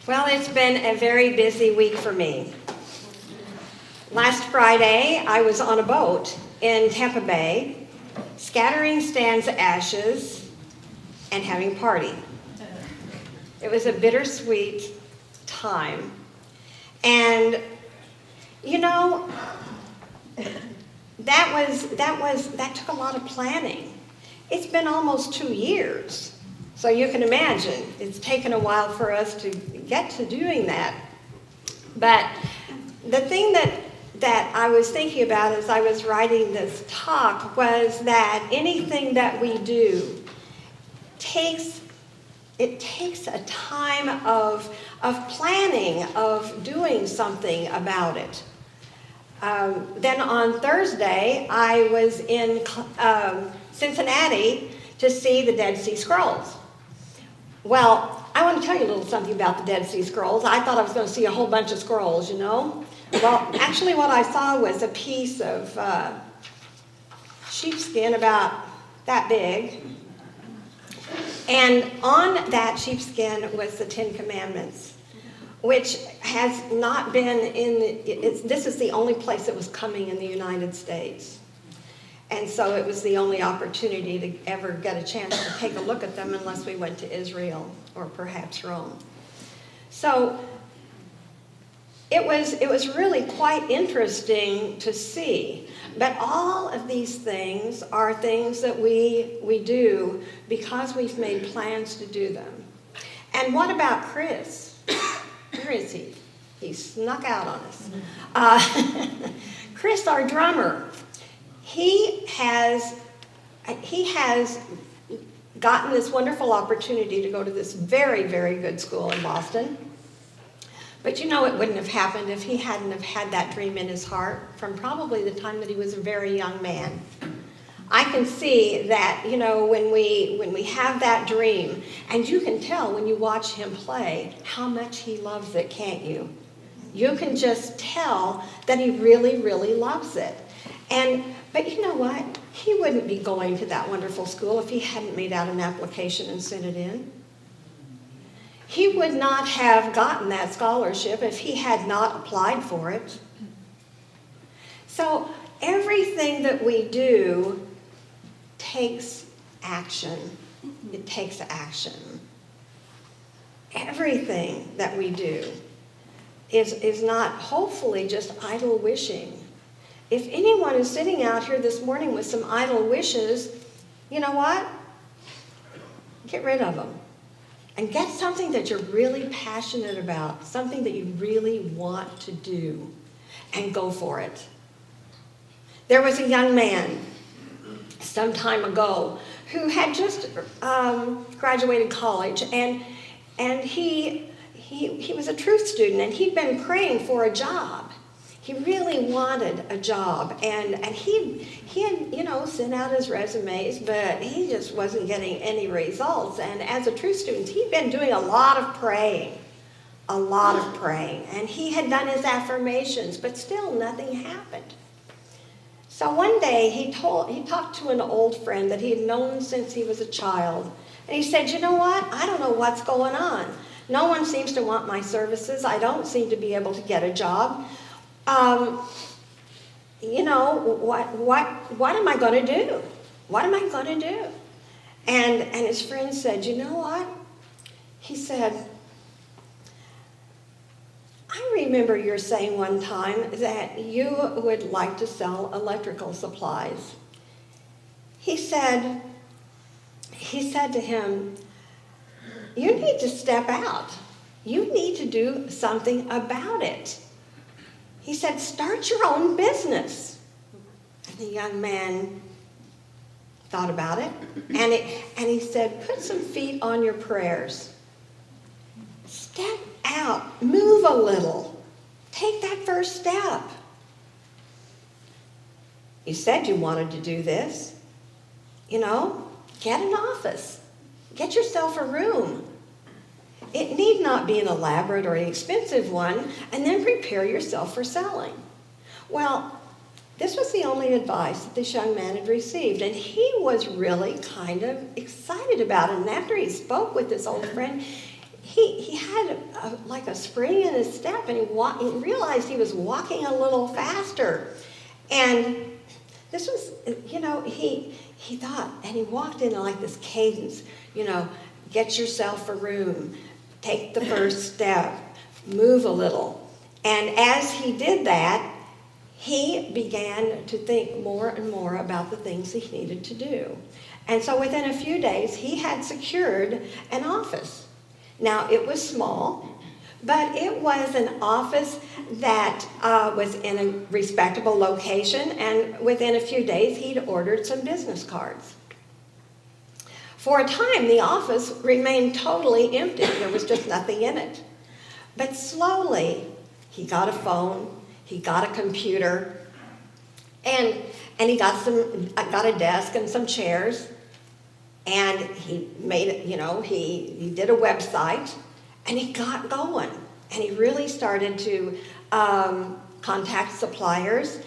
Well, it's been a very busy week for me. Last Friday, I was on a boat in Tampa Bay, scattering Stan's ashes and having a party. It was a bittersweet time. And, you know, that took a lot of planning. It's been almost 2 years. So you can imagine, it's taken a while for us to get to doing that. But the thing that I was thinking about as I was writing this talk was that anything that we do takes a time of planning, of doing something about it. Then on Thursday, I was in Cincinnati to see the Dead Sea Scrolls. Well, I want to tell you a little something about the Dead Sea Scrolls. I thought I was going to see a whole bunch of scrolls, you know. Well, actually what I saw was a piece of sheepskin about that big. And on that sheepskin was the Ten Commandments, which has not been this is the only place it was coming in the United States. And so it was the only opportunity to ever get a chance to take a look at them unless we went to Israel or perhaps Rome. So it was really quite interesting to see. But all of these things are things that we do because we've made plans to do them. And what about Chris? Where is he? He snuck out on us. Chris, our drummer. He has gotten this wonderful opportunity to go to this very, very good school in Boston. But you know it wouldn't have happened if he hadn't have had that dream in his heart from probably the time that he was a very young man. I can see that, you know, when we have that dream, and you can tell when you watch him play how much he loves it, can't you? You can just tell that he really, really loves it. But you know what? He wouldn't be going to that wonderful school if he hadn't made out an application and sent it in. He would not have gotten that scholarship if he had not applied for it. So everything that we do takes action. It takes action. Everything that we do is not hopefully just idle wishing. If anyone is sitting out here this morning with some idle wishes, you know what? Get rid of them. And get something that you're really passionate about, something that you really want to do, and go for it. There was a young man some time ago who had just graduated college, and he was a truth student, and he'd been praying for a job. He really wanted a job, and he had, you know, sent out his resumes, but he just wasn't getting any results. And as a truth student, he'd been doing a lot of praying, and he had done his affirmations, but still nothing happened. So one day he talked to an old friend that he had known since he was a child, and he said, you know what? I don't know what's going on. No one seems to want my services. I don't seem to be able to get a job. You know, what am I going to do? What am I going to do? And his friend said, you know what? He said, I remember you saying one time that you would like to sell electrical supplies. He said to him, you need to step out. You need to do something about it. He said, start your own business. And the young man thought about it, and he said, put some feet on your prayers. Step out, move a little. Take that first step. You said you wanted to do this. You know, get an office. Get yourself a room. It need not be an elaborate or an expensive one, and then prepare yourself for selling. Well, this was the only advice that this young man had received, and he was really kind of excited about it. And after he spoke with this old friend, he had like a spring in his step, and he realized he was walking a little faster. And this was, he thought, and he walked in like this cadence, get yourself a room, take the first step, move a little. And as he did that, he began to think more and more about the things he needed to do. And so within a few days, he had secured an office. Now, it was small, but it was an office that was in a respectable location, and within a few days, he'd ordered some business cards. For a time, the office remained totally empty. There was just nothing in it. But slowly, he got a phone, he got a computer, and he got a desk and some chairs, and he made it, he did a website, and he got going. And he really started to contact suppliers,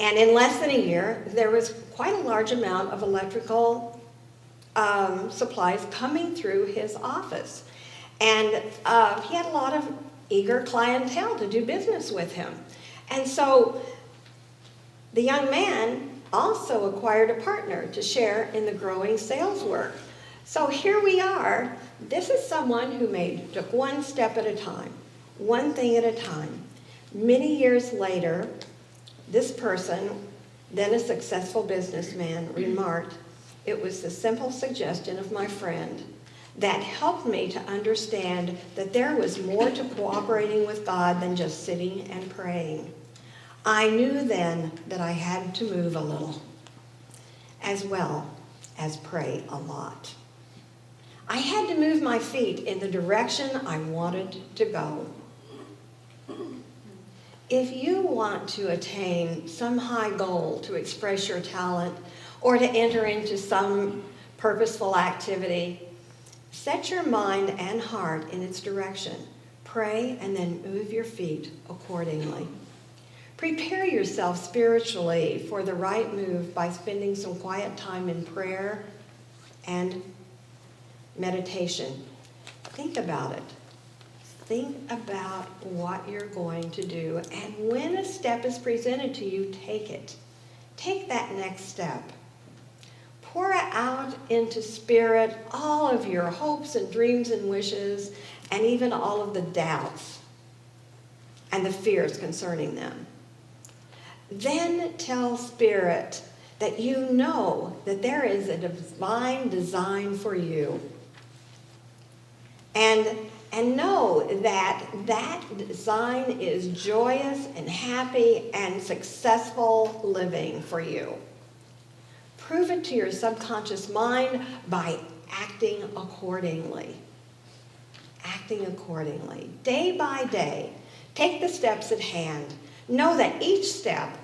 and in less than a year, there was quite a large amount of electrical supplies coming through his office. And he had a lot of eager clientele to do business with him. And so the young man also acquired a partner to share in the growing sales work. So here we are. This is someone who took one step at a time, one thing at a time. Many years later, this person, then a successful businessman, remarked, "It was the simple suggestion of my friend that helped me to understand that there was more to cooperating with God than just sitting and praying. I knew then that I had to move a little, as well as pray a lot. I had to move my feet in the direction I wanted to go." If you want to attain some high goal to express your talent or to enter into some purposeful activity, set your mind and heart in its direction. Pray and then move your feet accordingly. Prepare yourself spiritually for the right move by spending some quiet time in prayer and meditation. Think about it. Think about what you're going to do, and when a step is presented to you, take it. Take that next step. Pour out into spirit all of your hopes and dreams and wishes, and even all of the doubts and the fears concerning them. Then tell spirit that you know that there is a divine design for you. And know that that design is joyous and happy and successful living for you. Prove it to your subconscious mind by acting accordingly. Acting accordingly. Day by day, take the steps at hand. Know that each step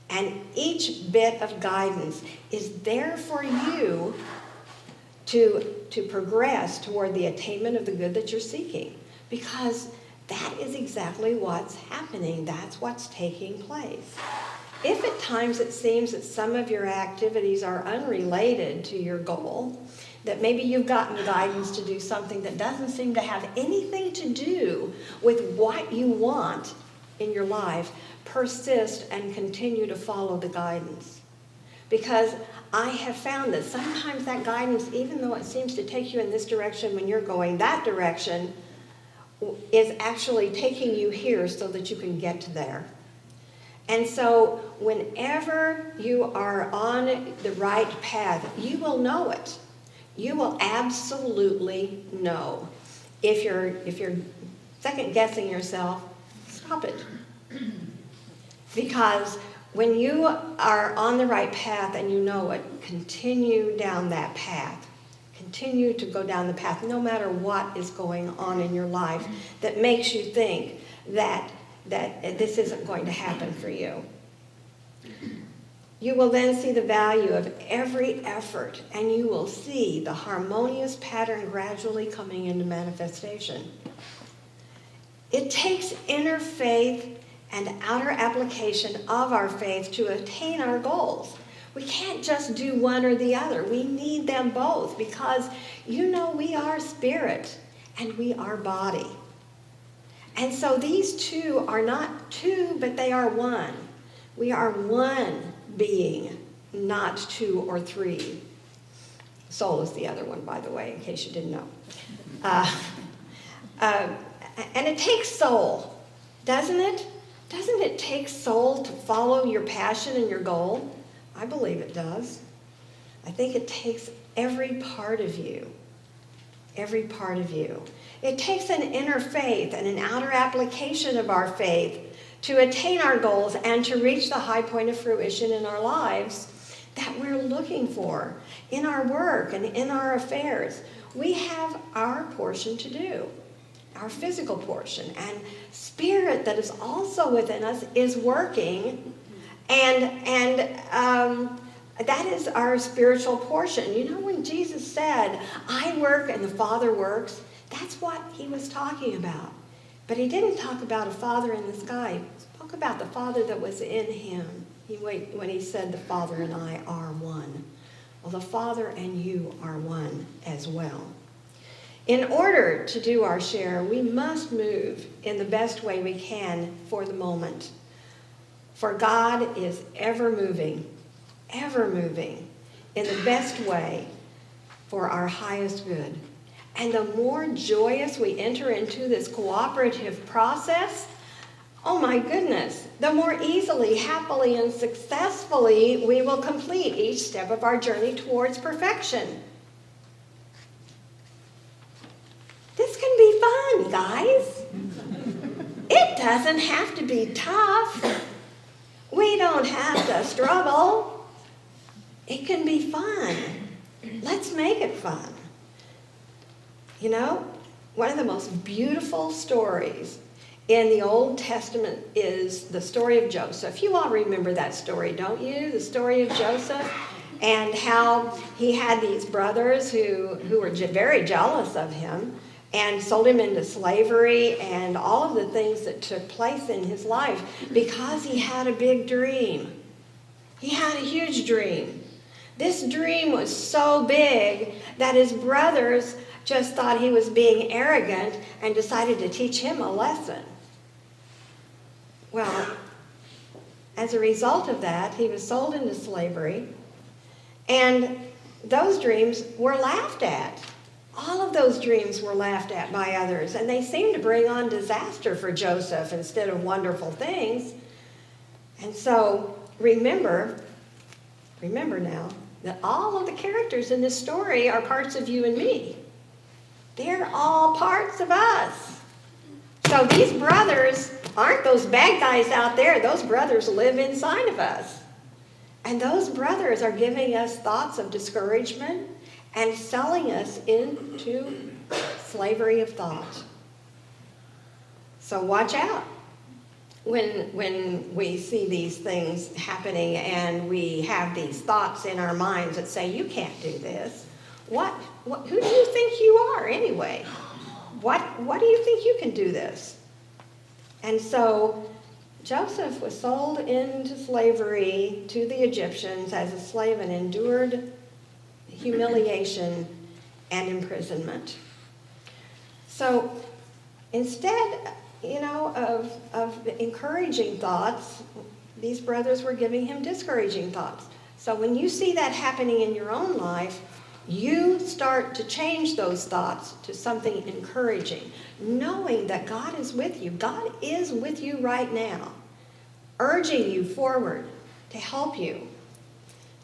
and each bit of guidance is there for you to progress toward the attainment of the good that you're seeking, because that is exactly what's happening. That's what's taking place. If at times it seems that some of your activities are unrelated to your goal, that maybe you've gotten guidance to do something that doesn't seem to have anything to do with what you want in your life, persist and continue to follow the guidance. Because I have found that sometimes that guidance, even though it seems to take you in this direction when you're going that direction, is actually taking you here so that you can get to there. And so whenever you are on the right path, you will know it. You will absolutely know. If you're second guessing yourself, stop it. Because when you are on the right path and you know it, continue down that path. Continue to go down the path no matter what is going on in your life that makes you think that this isn't going to happen for you. You will then see the value of every effort, and you will see the harmonious pattern gradually coming into manifestation. It takes inner faith and outer application of our faith to attain our goals. We can't just do one or the other. We need them both, because we are spirit, and we are body. And so these two are not two, but they are one. We are one being, not two or three. Soul is the other one, by the way, in case you didn't know. And it takes soul, doesn't it? Doesn't it take soul to follow your passion and your goal? I believe it does. I think it takes every part of you. Every part of you. It takes an inner faith and an outer application of our faith to attain our goals and to reach the high point of fruition in our lives that we're looking for in our work and in our affairs. We have our portion to do, our physical portion, and spirit that is also within us is working, and that is our spiritual portion. You know, when Jesus said, I work and the Father works, that's what he was talking about. But he didn't talk about a Father in the sky. He spoke about the Father that was in him. When he said, the Father and I are one. Well, the Father and you are one as well. In order to do our share, we must move in the best way we can for the moment. For God is ever moving in the best way for our highest good. And the more joyous we enter into this cooperative process, oh my goodness, the more easily, happily, and successfully we will complete each step of our journey towards perfection. This can be fun, guys. It doesn't have to be tough. We don't have to struggle. It can be fun. Let's make it fun. You know, one of the most beautiful stories in the Old Testament is the story of Joseph. You all remember that story, don't you? The story of Joseph and how he had these brothers who were very jealous of him and sold him into slavery and all of the things that took place in his life because he had a big dream. He had a huge dream. This dream was so big that his brothers just thought he was being arrogant and decided to teach him a lesson. Well, as a result of that, he was sold into slavery, and those dreams were laughed at. All of those dreams were laughed at by others, and they seemed to bring on disaster for Joseph instead of wonderful things. And so, remember now that all of the characters in this story are parts of you and me. They're all parts of us. So these brothers aren't those bad guys out there. Those brothers live inside of us. And those brothers are giving us thoughts of discouragement and selling us into slavery of thought. So watch out when we see these things happening and we have these thoughts in our minds that say, you can't do this. Who do you think you are anyway? What do you think you can do this? And so Joseph was sold into slavery to the Egyptians as a slave and endured humiliation and imprisonment. So instead, of encouraging thoughts, these brothers were giving him discouraging thoughts. So when you see that happening in your own life, you start to change those thoughts to something encouraging, knowing that God is with you. God is with you right now, urging you forward to help you.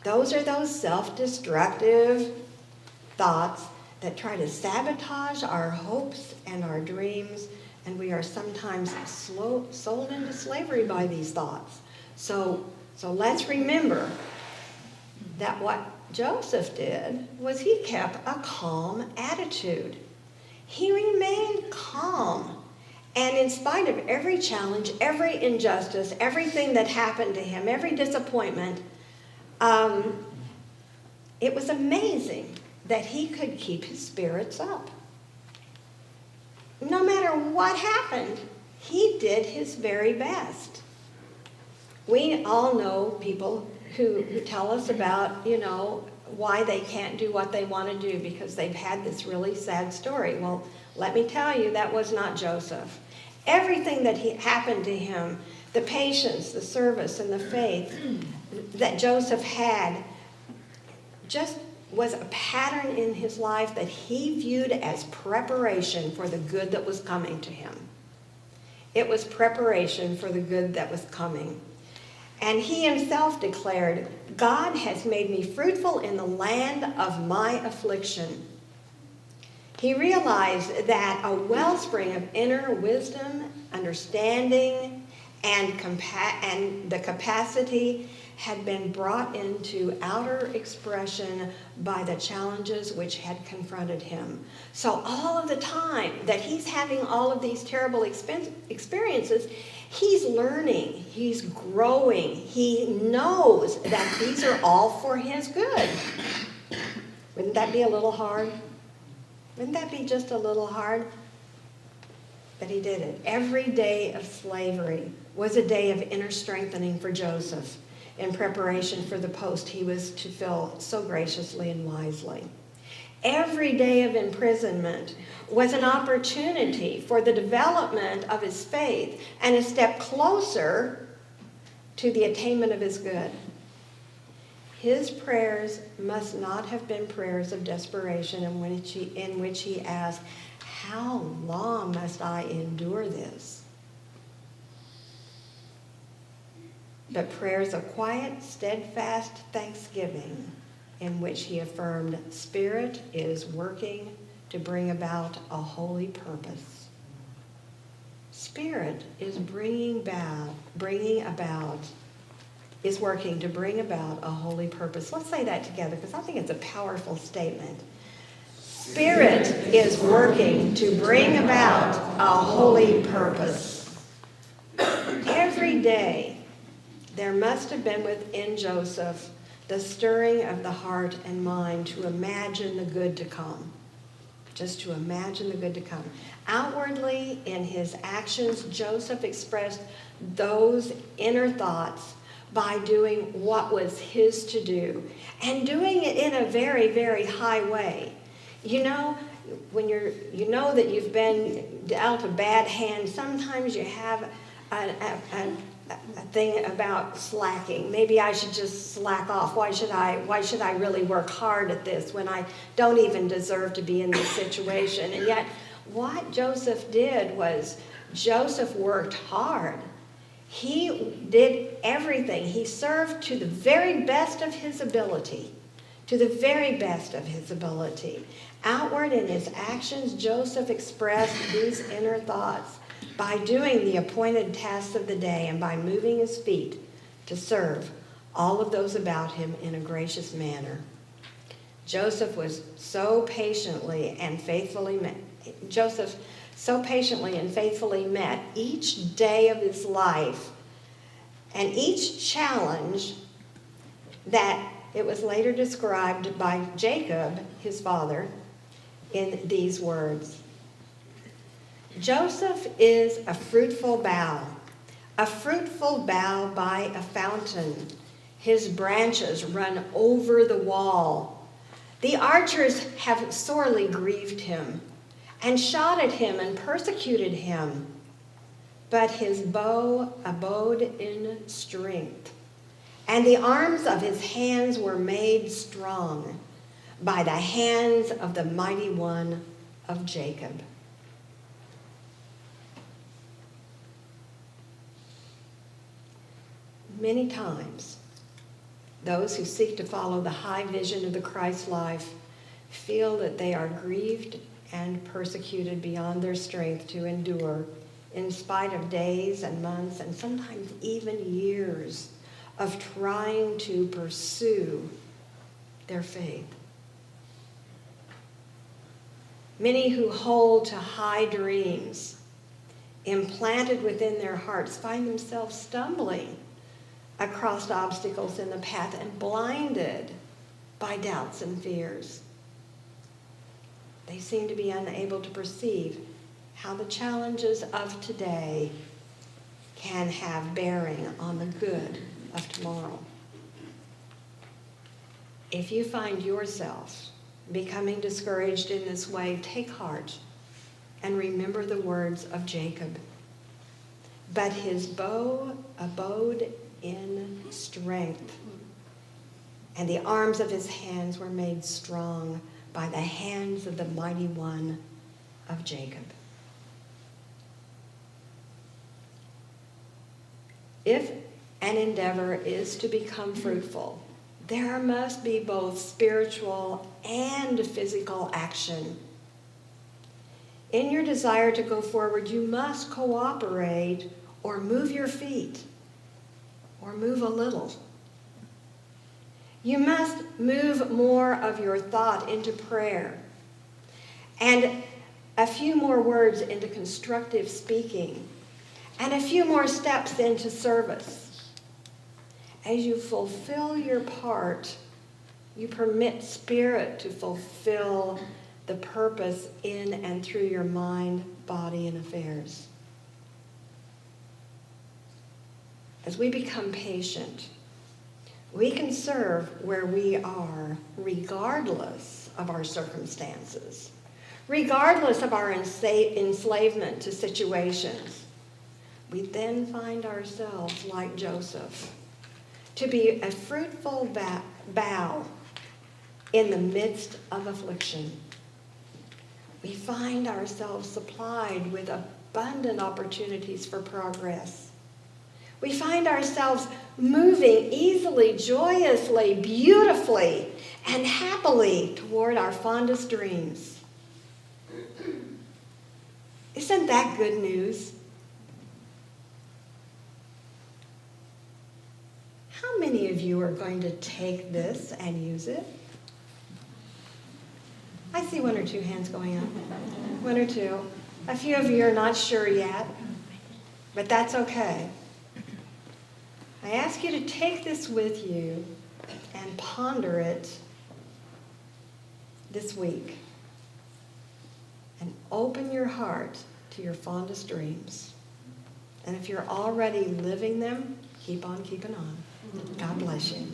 Those are those self-destructive thoughts that try to sabotage our hopes and our dreams, and we are sometimes sold into slavery by these thoughts. So let's remember that what Joseph did was he kept a calm attitude. He remained calm. And in spite of every challenge, every injustice, everything that happened to him, every disappointment, it was amazing that he could keep his spirits up. No matter what happened, he did his very best. We all know people who tell us about, why they can't do what they want to do because they've had this really sad story. Well, let me tell you, that was not Joseph. Everything that happened to him, the patience, the service, and the faith that Joseph had just was a pattern in his life that he viewed as preparation for the good that was coming to him. It was preparation for the good that was coming. And he himself declared, God has made me fruitful in the land of my affliction. He realized that a wellspring of inner wisdom, understanding, and the capacity had been brought into outer expression by the challenges which had confronted him. So all of the time that he's having all of these terrible experiences, he's learning, he's growing, he knows that these are all for his good. Wouldn't that be a little hard? Wouldn't that be just a little hard? But he did it. Every day of slavery was a day of inner strengthening for Joseph in preparation for the post he was to fill so graciously and wisely. Every day of imprisonment was an opportunity for the development of his faith and a step closer to the attainment of his good. His prayers must not have been prayers of desperation in which he asked, how long must I endure this? But prayers of quiet, steadfast thanksgiving in which he affirmed, Spirit is working to bring about a holy purpose. Spirit is working to bring about a holy purpose. Let's say that together because I think it's a powerful statement. Spirit is working to bring about a holy purpose. Every day, there must have been within Joseph the stirring of the heart and mind to imagine the good to come. Just to imagine the good to come. Outwardly, in his actions, Joseph expressed those inner thoughts by doing what was his to do, and doing it in a very, very high way. You know, when you know that you've been dealt a bad hand, sometimes you have a thing about slacking. Maybe I should just slack off. Why should I really work hard at this when I don't even deserve to be in this situation? And yet, what Joseph did was Joseph worked hard. He did everything. He served to the very best of his ability. To the very best of his ability. Outward in his actions, Joseph expressed these inner thoughts by doing the appointed tasks of the day and by moving his feet to serve all of those about him in a gracious manner. Joseph so patiently and faithfully met each day of his life and each challenge that it was later described by Jacob, his father, in these words. Joseph is a fruitful bough by a fountain. His branches run over the wall. The archers have sorely grieved him and shot at him and persecuted him. But his bow abode in strength, and the arms of his hands were made strong by the hands of the mighty one of Jacob. Many times, those who seek to follow the high vision of the Christ life feel that they are grieved and persecuted beyond their strength to endure, in spite of days and months and sometimes even years of trying to pursue their faith. Many who hold to high dreams implanted within their hearts find themselves stumbling across obstacles in the path and blinded by doubts and fears. They seem to be unable to perceive how the challenges of today can have bearing on the good of tomorrow. If you find yourself becoming discouraged in this way, take heart and remember the words of Jacob. But his bow abode in strength, and the arms of his hands were made strong by the hands of the mighty one of Jacob. If an endeavor is to become fruitful, there must be both spiritual and physical action. In your desire to go forward, you must cooperate or move your feet, or move a little. You must move more of your thought into prayer, and a few more words into constructive speaking, and a few more steps into service. As you fulfill your part, you permit Spirit to fulfill the purpose in and through your mind, body, and affairs. As we become patient, we can serve where we are, regardless of our circumstances, regardless of our enslavement to situations. We then find ourselves, like Joseph, to be a fruitful bough in the midst of affliction. We find ourselves supplied with abundant opportunities for progress. We find ourselves moving easily, joyously, beautifully, and happily toward our fondest dreams. Isn't that good news? How many of you are going to take this and use it? I see one or two hands going up. One or two. A few of you are not sure yet, but that's okay. I ask you to take this with you and ponder it this week. And open your heart to your fondest dreams. And if you're already living them, keep on keeping on. God bless you.